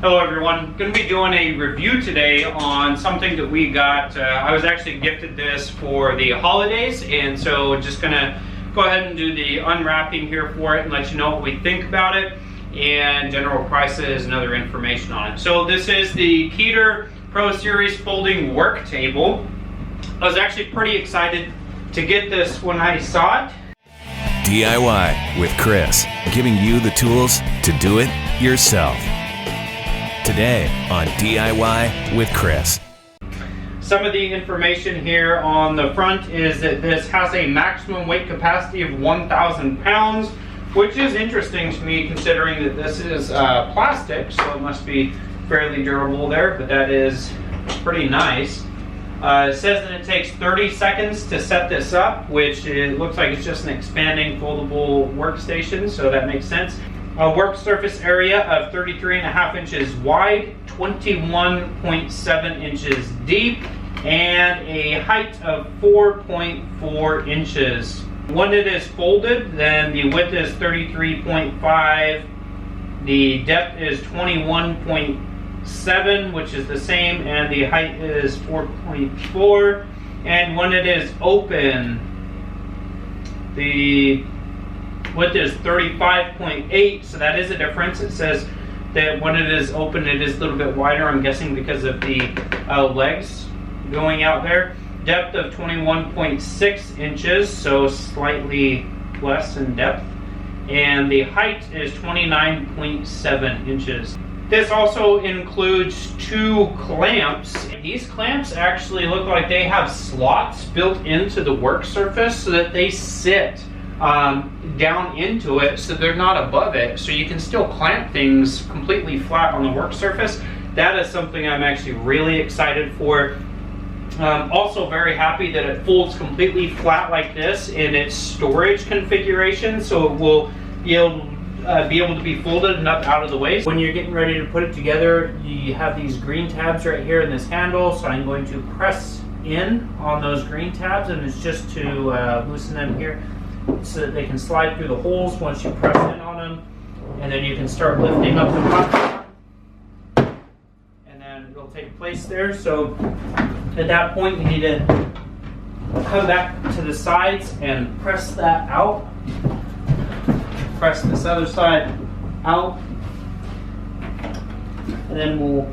Hello everyone, going to be doing a review today on something that we got. I was actually gifted this for the holidays, and so just going to go ahead and do the unwrapping here for it and let you know what we think about it and general prices and other information on it. So this is the Keter Pro Series folding work table. I was actually pretty excited to get this when I saw it. DIY with Chris, giving you the tools to do it yourself. Today on DIY with Chris. Some of the information here on the front is that this has a maximum weight capacity of 1,000 pounds, which is interesting to me considering that this is plastic, so it must be fairly durable there, but that is pretty nice. It says that it takes 30 seconds to set this up, which it looks like it's just an expanding foldable workstation, so that makes sense. A work surface area of 33.5 inches wide, 21.7 inches deep, and a height of 4.4 inches. When it is folded, then the width is 33.5, the depth is 21.7, which is the same, and the height is 4.4. And when it is open, the width is 35.8, so that is a difference. It says that when it is open, it is a little bit wider, I'm guessing because of the legs going out there. Depth of 21.6 inches, so slightly less in depth. And the height is 29.7 inches. This also includes 2 clamps. These clamps actually look like they have slots built into the work surface so that they sit down into it, so they're not above it, so you can still clamp things completely flat on the work surface. That is something I'm actually really excited for. Also very happy that it folds completely flat like this in its storage configuration, so it will be able to be folded and up out of the way. When you're getting ready to put it together, you have these green tabs right here in this handle, so I'm going to press in on those green tabs, and it's just to loosen them here so that they can slide through the holes once you press in on them, and then you can start lifting up the top, and then it'll take place there. So at that point, you need to come back to the sides and press that out. Press this other side out, and then we'll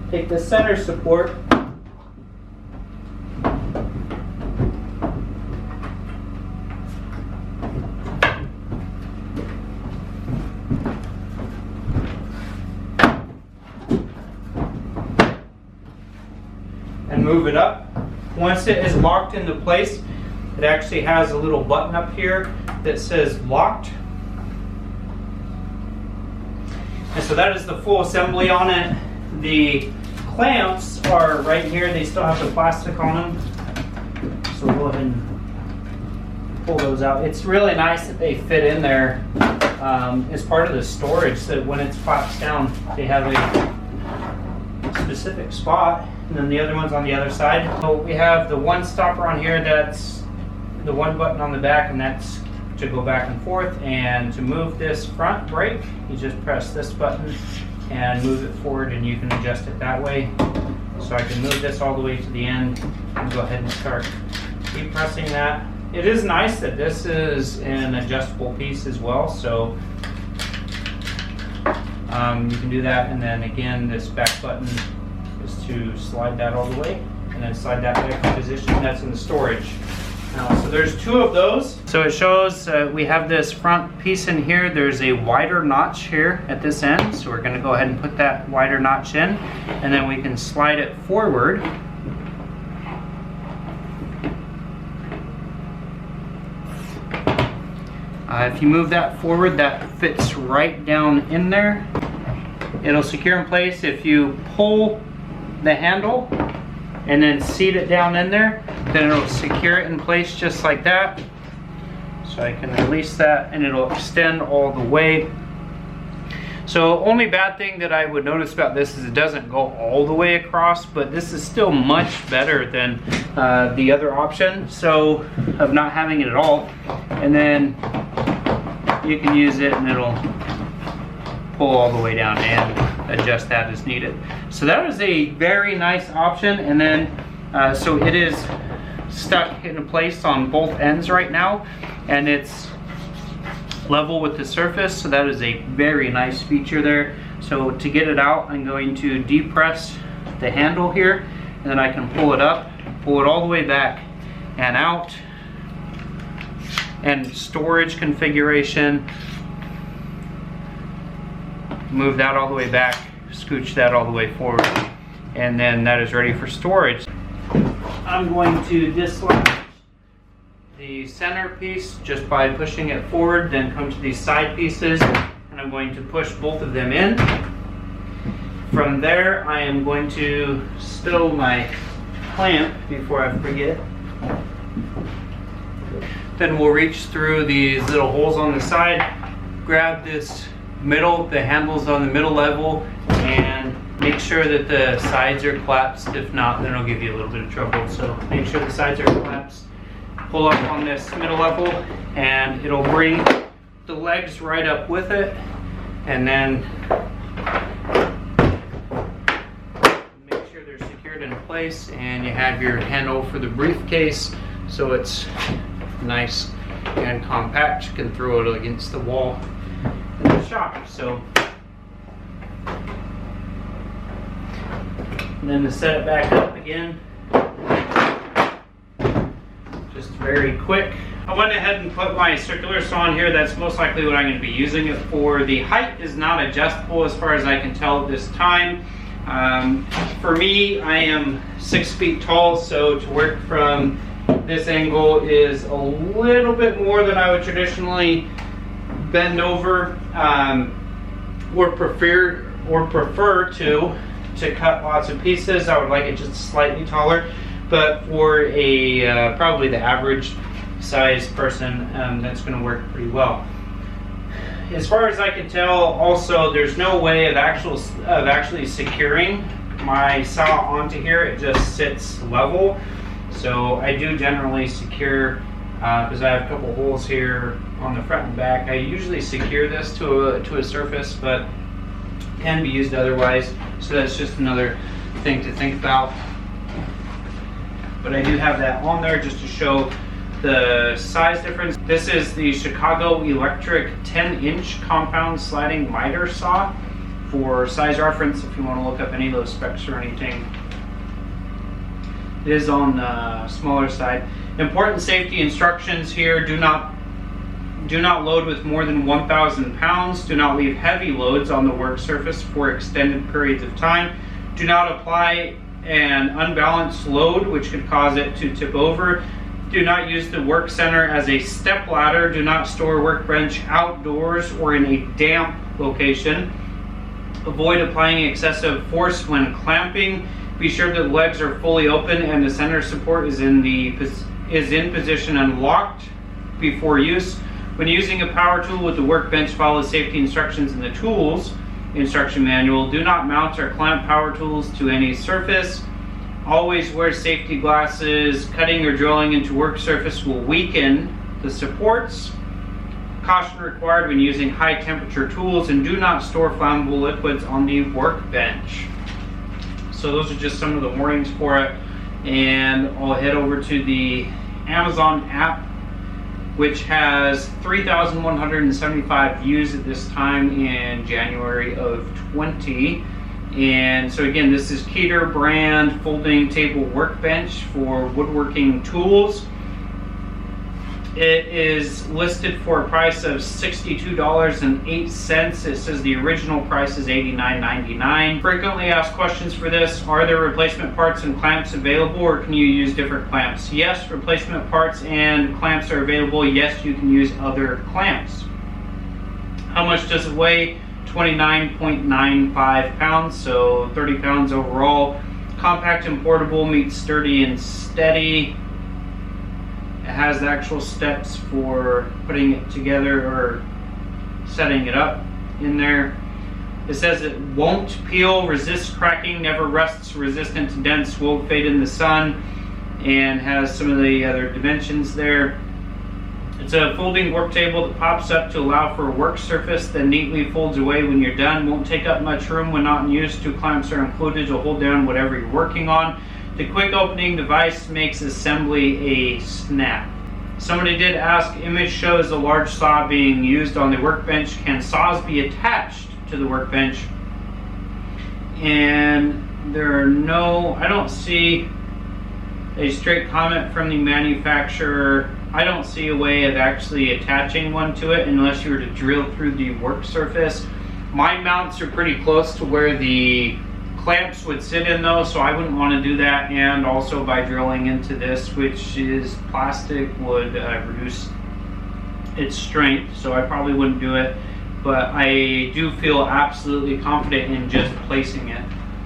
take the center support and move it up. Once it is locked into place, it actually has a little button up here that says locked. And so that is the full assembly on it. The clamps are right here. They still have the plastic on them. So we'll go ahead and pull those out. It's really nice that they fit in there as part of the storage, so that when it pops down, they have a specific spot. And then the other one's on the other side. So we have the one stopper on here, that's the one button on the back, and that's to go back and forth. And to move this front brake, you just press this button and move it forward, and you can adjust it that way. So I can move this all the way to the end and go ahead and start depressing that. It is nice that this is an adjustable piece as well, so you can do that. And then again, this back button is to slide that all the way, and then slide that back in position. That's in the storage. So there's 2 of those. So it shows we have this front piece in here. There's a wider notch here at this end, so we're going to go ahead and put that wider notch in, and then we can slide it forward. If you move that forward, that fits right down in there. It'll secure in place. If you pull the handle and then seat it down in there, then it'll secure it in place just like that. So I can release that, and it'll extend all the way. So only bad thing that I would notice about this is it doesn't go all the way across, but this is still much better than the other option, so of not having it at all. And then you can use it and it'll pull all the way down, and adjust that as needed. So that is a very nice option. And then so it is stuck in place on both ends right now, and it's level with the surface, so that is a very nice feature there. So to get it out, I'm going to depress the handle here, and then I can pull it up, pull it all the way back and out. And storage configuration, move that all the way back, scooch that all the way forward, and then that is ready for storage. I'm going to dislodge the center piece just by pushing it forward, then come to these side pieces, and I'm going to push both of them in. From there, I am going to stow my clamp before I forget. Then we'll reach through these little holes on the side, grab this middle, the handles on the middle level, and make sure that the sides are collapsed. If not, then it'll give you a little bit of trouble. So make sure the sides are collapsed. Pull up on this middle level, and it'll bring the legs right up with it, and then make sure they're secured in place, and you have your handle for the briefcase, so it's nice and compact. You can throw it against the wall in the shop. So and then to set it back up again, just very quick. I went ahead and put my circular saw on here. That's most likely what I'm going to be using it for. The height is not adjustable as far as I can tell at this time. For me, I am 6 feet tall, so to work from this angle is a little bit more than I would traditionally bend over or prefer to cut lots of pieces. I would like it just slightly taller, but for a probably the average size person, that's going to work pretty well. As far as I can tell, also there's no way of actually securing my saw onto here. It just sits level. So I do generally secure, because I have a couple holes here on the front and back. I usually secure this to a surface, but it can be used otherwise. So that's just another thing to think about. But I do have that on there just to show the size difference. This is the Chicago Electric 10-inch compound sliding miter saw. For size reference, if you want to look up any of those specs or anything, it is on the smaller side. Important safety instructions here: do not load with more than 1,000 pounds. Do not leave heavy loads on the work surface for extended periods of time. Do not apply an unbalanced load which could cause it to tip over. Do not use the work center as a step ladder. Do not store workbench outdoors or in a damp location. Avoid applying excessive force when clamping. Be sure that the legs are fully open and the center support is in position and locked before use. When using a power tool with the workbench, follow safety instructions in the tools instruction manual. Do not mount or clamp power tools to any surface. Always wear safety glasses. Cutting or drilling into work surface will weaken the supports. Caution required when using high temperature tools, and do not store flammable liquids on the workbench. So those are just some of the warnings for it. And I'll head over to the Amazon app, which has 3,175 views at this time in January of 20. And so again, this is Keter brand folding table workbench for woodworking tools. It is listed for a price of $62.08. It says the original price is $89.99. Frequently asked questions for this: are there replacement parts and clamps available, or can you use different clamps? Yes, replacement parts and clamps are available. Yes, you can use other clamps. How much does it weigh? 29.95 pounds, so 30 pounds overall. Compact and portable meets sturdy and steady. It has the actual steps for putting it together or setting it up in there. It says it won't peel, resists cracking, never rusts, resistant to dents, won't fade in the sun, and has some of the other dimensions there. It's a folding work table that pops up to allow for a work surface that neatly folds away when you're done. Won't take up much room when not in use. 2 clamps are included to hold down whatever you're working on. The quick opening device makes assembly a snap. Somebody did ask, image shows a large saw being used on the workbench. Can saws be attached to the workbench? And I don't see a straight comment from the manufacturer. I don't see a way of actually attaching one to it unless you were to drill through the work surface. My mounts are pretty close to where the clamps would sit in though, so I wouldn't want to do that. And also by drilling into this, which is plastic, would reduce its strength, so I probably wouldn't do it. But I do feel absolutely confident in just placing it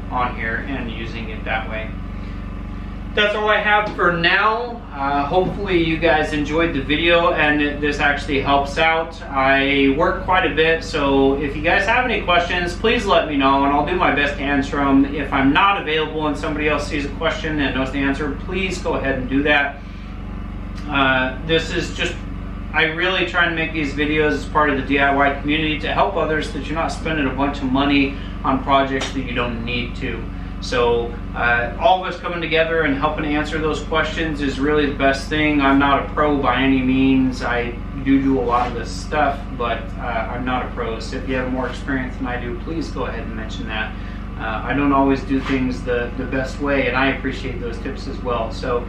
on here and using it that way. That's all I have for now. Hopefully you guys enjoyed the video and this actually helps out. I work quite a bit, so if you guys have any questions, please let me know and I'll do my best to answer them. If I'm not available and somebody else sees a question and knows the answer, please go ahead and do that. This is just, I really try and make these videos as part of the DIY community to help others, that you're not spending a bunch of money on projects that you don't need to. So all of us coming together and helping answer those questions is really the best thing. I'm not a pro by any means. I do a lot of this stuff, but I'm not a pro. So if you have more experience than I do, please go ahead and mention that. I don't always do things the best way, and I appreciate those tips as well. So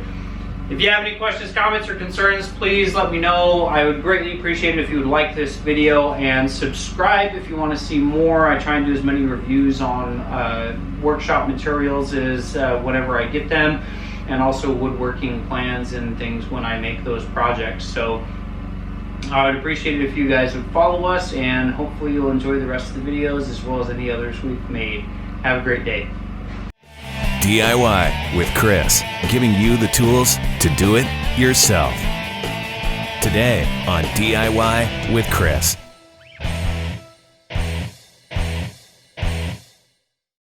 if you have any questions, comments, or concerns, please let me know. I would greatly appreciate it if you would like this video and subscribe if you want to see more. I try and do as many reviews on workshop materials as whenever I get them, and also woodworking plans and things when I make those projects. So I would appreciate it if you guys would follow us, and hopefully you'll enjoy the rest of the videos as well as any others we've made. Have a great day. DIY with Chris, giving you the tools to do it yourself. Today on DIY with Chris.